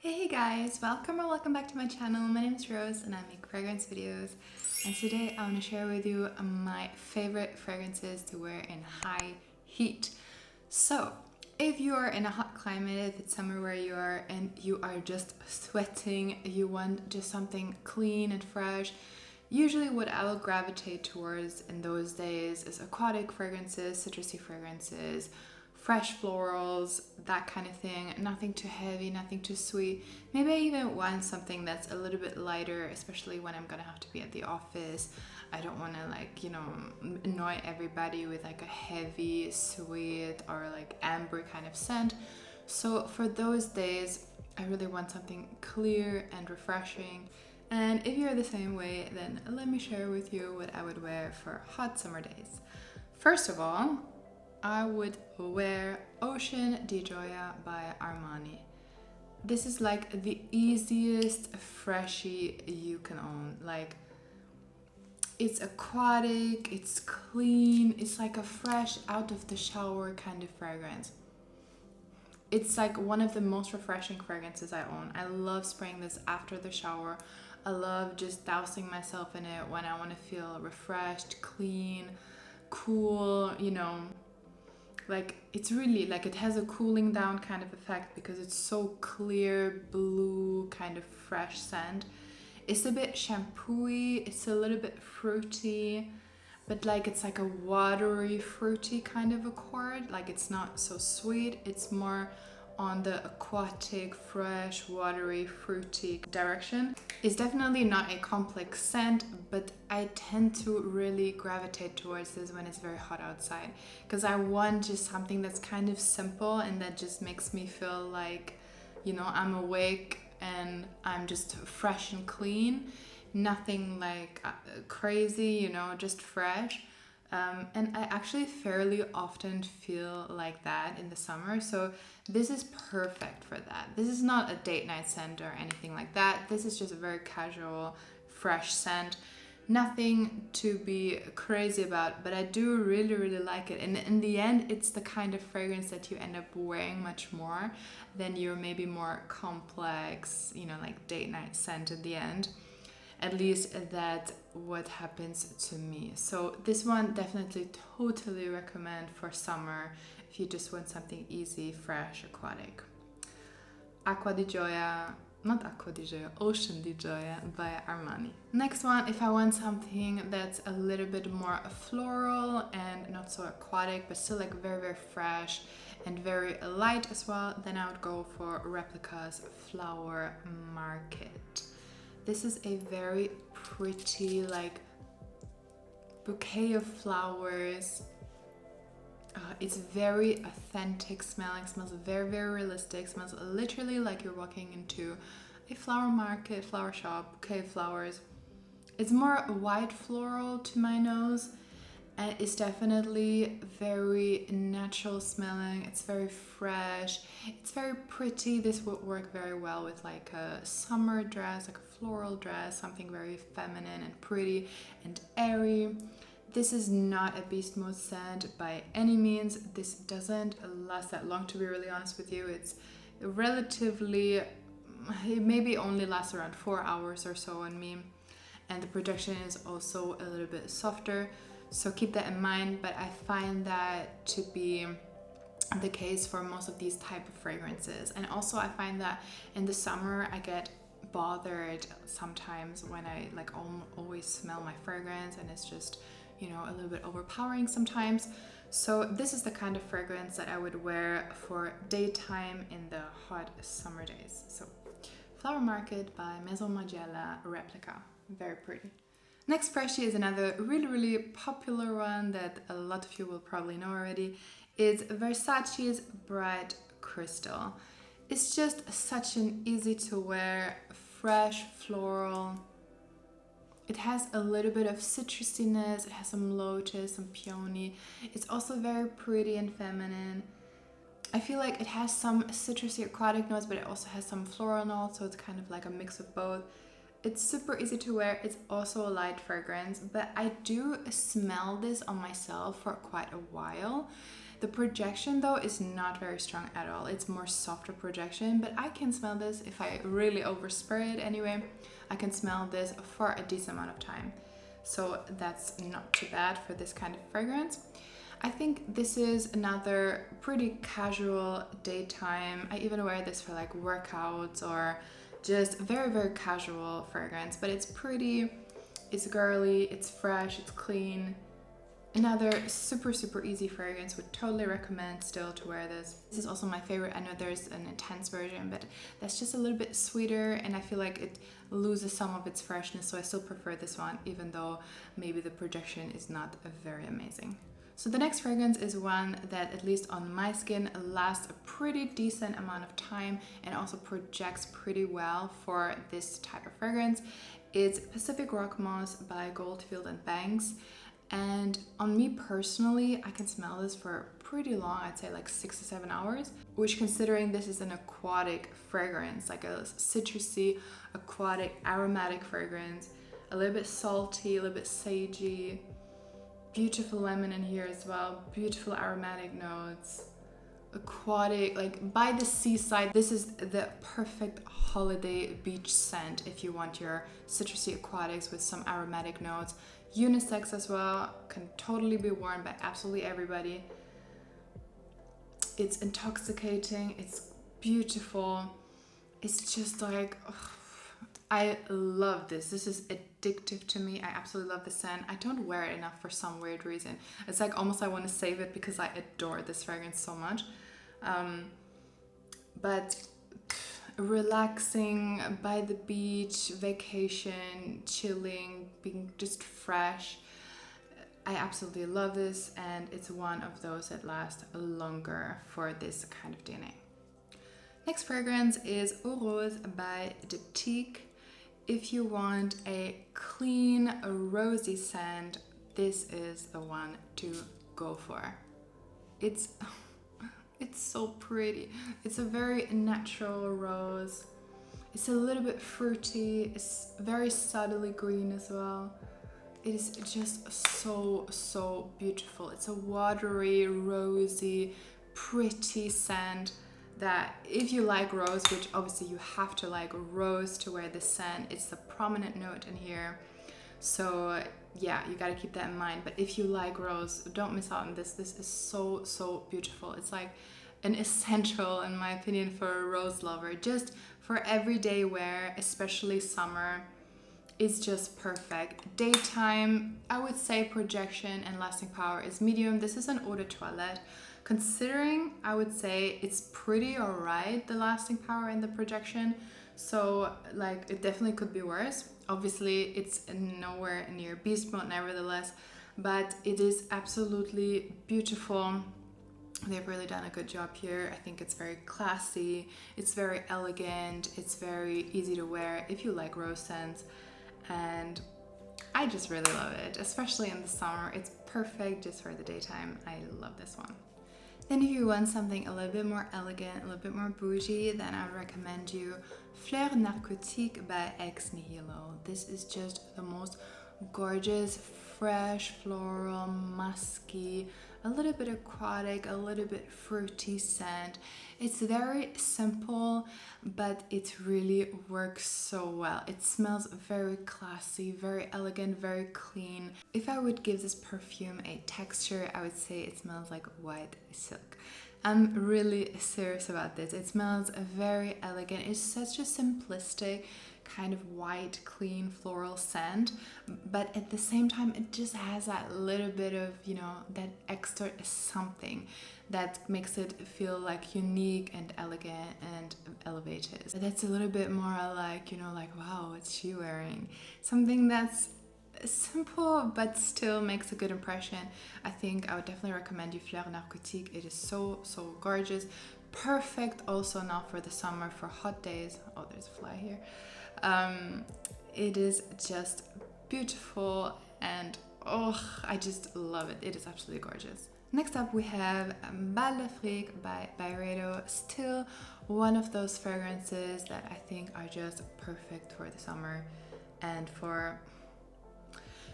Hey guys, welcome back to my channel. My name is Rose and I make fragrance videos, and today I want to share with you my favorite fragrances to wear in high heat. So if you are in a hot climate, if it's summer where you are and you are just sweating, you want just something clean and fresh, usually what I will gravitate towards in those days is aquatic fragrances, citrusy fragrances, fresh florals, that kind of thing. Nothing too heavy, nothing too sweet. Maybe I even want something that's a little bit lighter, especially when I'm gonna have to be at the office. I don't want to annoy everybody with like a heavy, sweet or like amber kind of scent. So for those days, I really want something clear and refreshing. And if you're the same way, then let me share with you what I would wear for hot summer days. First of all, I would wear Ocean di Gioia by Armani. This is like the easiest freshie you can own. Like, it's aquatic, it's clean, it's like a fresh out of the shower kind of fragrance. It's like one of the most refreshing fragrances I own. I love spraying this after the shower. I love just dousing myself in it when I want to feel refreshed, clean, cool, like it's really like it has a cooling down kind of effect because it's so clear blue kind of fresh scent. It's a bit shampooy, it's a little bit fruity, but like it's like a watery fruity kind of accord. Like it's not so sweet, it's more on the aquatic, fresh, watery, fruity direction. It's definitely not a complex scent, but I tend to really gravitate towards this when it's very hot outside because I want just something that's kind of simple and that just makes me feel like, I'm awake and I'm just fresh and clean. Nothing like crazy, just fresh. And I actually fairly often feel like that in the summer. So this is perfect for that. This is not a date night scent or anything like that. This is just a very casual, fresh scent. Nothing to be crazy about, but I do really, really like it. And in the end, it's the kind of fragrance that you end up wearing much more than your maybe more complex, like date night scent at the end. At least that's what happens to me. So this one definitely totally recommend for summer if you just want something easy, fresh, aquatic. Ocean di Gioia by Armani. Next one, if I want something that's a little bit more floral and not so aquatic, but still like very, very fresh and very light as well, then I would go for Replica's Flower Market. This is a very pretty, like, bouquet of flowers. It's very authentic smelling, smells very, very realistic, smells literally like you're walking into a flower market, flower shop, bouquet of flowers. It's more white floral to my nose, and it's definitely very natural smelling. It's very fresh, it's very pretty. This would work very well with like a summer dress, like a floral dress, something very feminine and pretty and airy. This is not a beast mode scent by any means. This doesn't last that long, to be really honest with you. It's relatively, it maybe only lasts around 4 hours or so on me, and the production is also a little bit softer. So keep that in mind, but I find that to be the case for most of these type of fragrances. And also I find that in the summer I get bothered sometimes when I like always smell my fragrance, and it's just, a little bit overpowering sometimes. So this is the kind of fragrance that I would wear for daytime in the hot summer days. So Flower Market by Maison Margiela, Replica, very pretty. Next freshie is another really, really popular one that a lot of you will probably know already. It's Versace's Bright Crystal. It's just such an easy to wear, fresh floral. It has a little bit of citrusiness, it has some lotus, some peony. It's also very pretty and feminine. I feel like it has some citrusy aquatic notes, but it also has some floral notes, so it's kind of like a mix of both. It's super easy to wear. It's also a light fragrance, but I do smell this on myself for quite a while. The projection though is not very strong at all. It's more softer projection, but I can smell this if I really overspray it anyway. I can smell this for a decent amount of time. So that's not too bad for this kind of fragrance. I think this is another pretty casual daytime. I even wear this for like workouts or just very, very casual fragrance, but it's pretty, it's girly, it's fresh, it's clean. Another super, super easy fragrance. Would totally recommend still to wear this. This is also my favorite. I know there's an intense version, but that's just a little bit sweeter and I feel like it loses some of its freshness, so I still prefer this one, even though maybe the projection is not very amazing. So the next fragrance is one that, at least on my skin, lasts a pretty decent amount of time and also projects pretty well for this type of fragrance. It's Pacific Rock Moss by Goldfield&Banks. And on me personally, I can smell this for pretty long, I'd say like 6 to 7 hours, which, considering this is an aquatic fragrance, like a citrusy, aquatic, aromatic fragrance, a little bit salty, a little bit sagey, beautiful lemon in here as well, beautiful aromatic notes, aquatic, like by the seaside. This is the perfect holiday beach scent if you want your citrusy aquatics with some aromatic notes. Unisex as well, can totally be worn by absolutely everybody. It's intoxicating, it's beautiful, it's just like, oh, I love this. This is addictive to me. I absolutely love the scent. I don't wear it enough for some weird reason. It's like almost I want to save it because I adore this fragrance so much. But relaxing by the beach, vacation, chilling, being just fresh. I absolutely love this, and it's one of those that last longer for this kind of DNA. Next fragrance is Eau Rose by Diptyque. If you want a clean, rosy scent, this is the one to go for. It's so pretty. It's a very natural rose. It's a little bit fruity. It's very subtly green as well. It is just so beautiful. It's a watery, rosy, pretty scent that, if you like rose, which obviously you have to like rose to wear this scent, it's the prominent note in here. So yeah, you gotta keep that in mind. But if you like rose, don't miss out on this. This is so beautiful. It's like an essential, in my opinion, for a rose lover. Just for everyday wear, especially summer. It's just perfect. Daytime, I would say projection and lasting power is medium. This is an eau de toilette. Considering, I would say it's pretty alright, the lasting power and the projection. So like, it definitely could be worse. Obviously, it's nowhere near beast mode nevertheless, but it is absolutely beautiful. They've really done a good job here. I think it's very classy, it's very elegant, it's very easy to wear if you like rose scents, and I just really love it, especially in the summer. It's perfect just for the daytime. I love this one. Then if you want something a little bit more elegant, a little bit more bougie, then I would recommend you Fleur Narcotique by Ex Nihilo. This is just the most gorgeous, fresh, floral, musky, a little bit aquatic, a little bit fruity scent. It's very simple, but it really works so well. It smells very classy, very elegant, very clean. If I would give this perfume a texture, I would say it smells like white silk. I'm really serious about this. It smells very elegant. It's such a simplistic kind of white, clean floral scent, but at the same time it just has that little bit of, you know, that extra something that makes it feel like unique and elegant and elevated. That's a little bit more like, you know, like, wow, what's she wearing? Something that's simple but still makes a good impression. I think I would definitely recommend you Fleur Narcotique. It is so gorgeous. Perfect also now for the summer, for hot days. Oh, there's a fly here. It is just beautiful, and oh, I just love it. It is absolutely gorgeous. Next up we have Bal d'Afrique by Byredo. Still one of those fragrances that I think are just perfect for the summer and for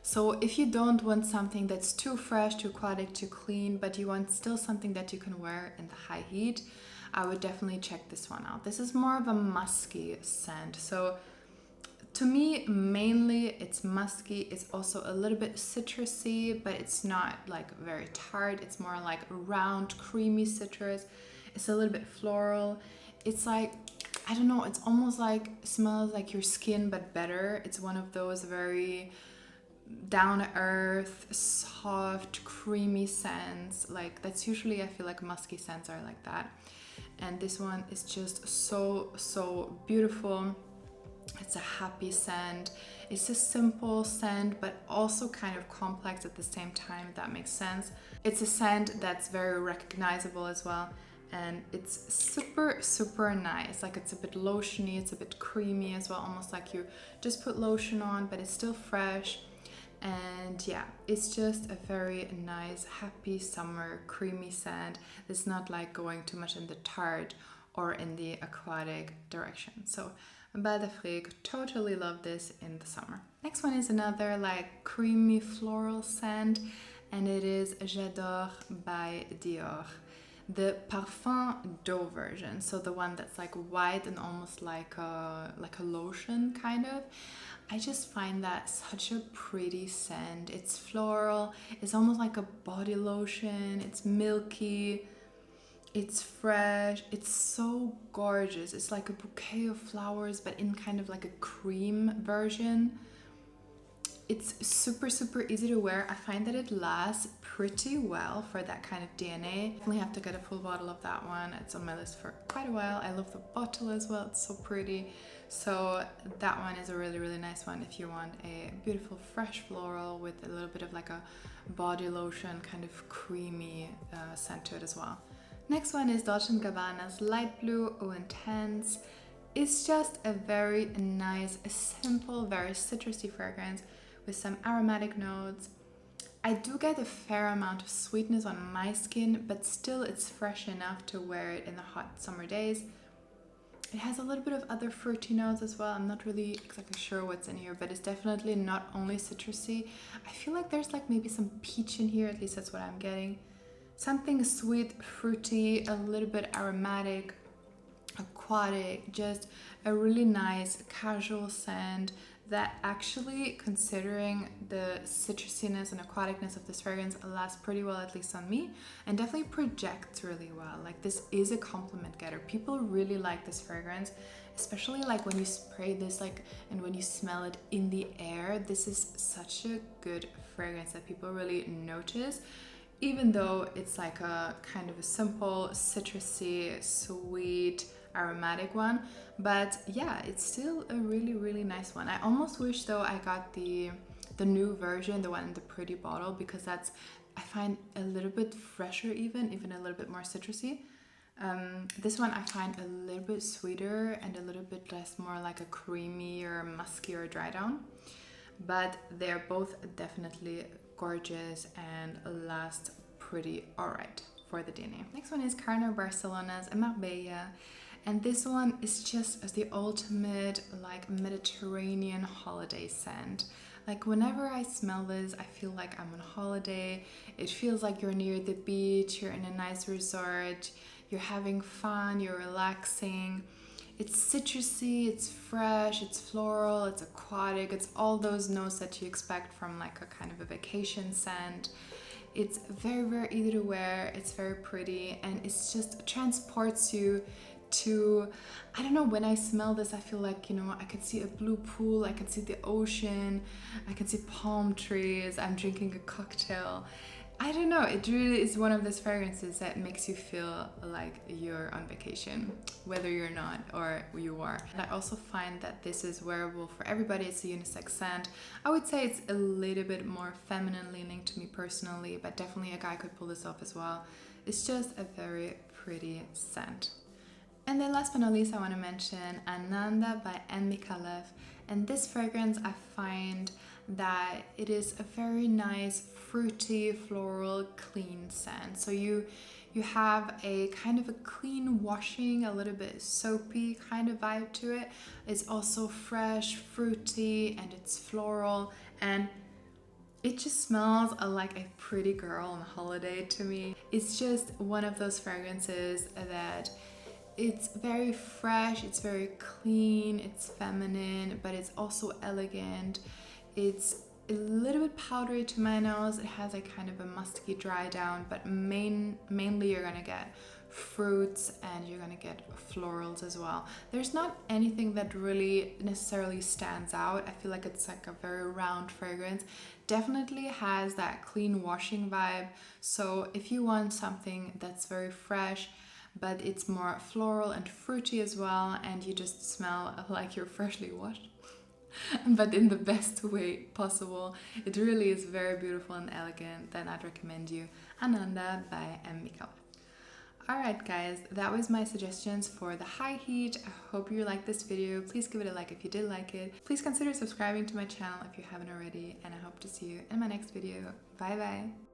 So if you don't want something that's too fresh, too aquatic, too clean, but you want still something that you can wear in the high heat, I would definitely check this one out. This is more of a musky scent. So to me, mainly it's musky. It's also a little bit citrusy, but it's not like very tart. It's more like round, creamy citrus. It's a little bit floral. It's like, I don't know, it's almost like, smells like your skin, but better. It's one of those very down to earth, soft, creamy scents. Like that's usually, I feel like musky scents are like that. And this one is just so beautiful. It's a happy scent. It's a simple scent, but also kind of complex at the same time, if that makes sense. It's a scent that's very recognizable as well. And it's super nice. Like it's a bit lotiony, it's a bit creamy as well, almost like you just put lotion on, but it's still fresh. And yeah, it's just a very nice, happy summer, creamy scent. It's not like going too much in the tart or in the aquatic direction. So Bal d'Afrique, totally love this in the summer. Next one is another like creamy floral scent, and it is J'adore by Dior. The Parfum d'Eau version, so the one that's like white and almost like a lotion kind of. I just find that such a pretty scent. It's floral, it's almost like a body lotion, it's milky, it's fresh, it's so gorgeous. It's like a bouquet of flowers, but in kind of like a cream version. It's super easy to wear. I find that it lasts pretty well for that kind of DNA. Definitely have to get a full bottle of that one. It's on my list for quite a while. I love the bottle as well. It's so pretty. So that one is a really nice one if you want a beautiful fresh floral with a little bit of like a body lotion kind of creamy scent to it as well. Next one is Dolce & Gabbana's Light Blue Eau Intense. It's just a very nice, simple, very citrusy fragrance with some aromatic notes. I do get a fair amount of sweetness on my skin, but still it's fresh enough to wear it in the hot summer days. It has a little bit of other fruity notes as well. I'm not really exactly sure what's in here, but it's definitely not only citrusy. I feel like there's like maybe some peach in here, at least that's what I'm getting. Something sweet, fruity, a little bit aromatic, aquatic, just a really nice casual scent that actually, considering the citrusiness and aquaticness of this fragrance, lasts pretty well, at least on me, and definitely projects really well. Like this is a compliment getter. People really like this fragrance, especially like when you spray this like and when you smell it in the air. This is such a good fragrance that people really notice, even though it's like a kind of a simple, citrusy, sweet, aromatic one. But yeah, it's still a really nice one. I almost wish though I got the new version, the one in the pretty bottle, because that's, I find, a little bit fresher, even a little bit more citrusy. This one I find a little bit sweeter and a little bit less, more like a creamy or musky or dry down. But they're both definitely gorgeous and last pretty alright for the DNA. Next one is Carner Barcelona's Marbella. And this one is just the ultimate like Mediterranean holiday scent. Like whenever I smell this, I feel like I'm on holiday. It feels like you're near the beach, you're in a nice resort, you're having fun, you're relaxing. It's citrusy, it's fresh, it's floral, it's aquatic, it's all those notes that you expect from like a kind of a vacation scent. It's very easy to wear, it's very pretty, and it's just transports you to, I don't know, when I smell this I feel like, you know, I could see a blue pool, I could see the ocean, I can see palm trees, I'm drinking a cocktail. I don't know, it really is one of those fragrances that makes you feel like you're on vacation, whether you're not or you are. And I also find that this is wearable for everybody. It's a unisex scent. I would say it's a little bit more feminine leaning to me personally, but definitely a guy could pull this off as well. It's just a very pretty scent. And then last but not least, I want to mention Ananda by Micallef. And this fragrance, I find that it is a very nice, fruity, floral, clean scent. So you have a kind of a clean washing, a little bit soapy kind of vibe to it. It's also fresh, fruity, and it's floral. And It just smells like a pretty girl on holiday to me. It's just one of those fragrances that it's very fresh, it's very clean, it's feminine, but it's also elegant. It's a little bit powdery to my nose. It has a kind of a musky dry down, but mainly you're gonna get fruits and you're gonna get florals as well. There's not anything that really necessarily stands out. I feel like it's like a very round fragrance. Definitely has that clean washing vibe. So if you want something that's very fresh, but it's more floral and fruity as well, and you just smell like you're freshly washed, but in the best way possible. It really is very beautiful and elegant. Then I'd recommend you Ananda by Micallef. Alright guys, that was my suggestions for the high heat. I hope you liked this video. Please give it a like if you did like it. Please consider subscribing to my channel if you haven't already, and I hope to see you in my next video. Bye bye!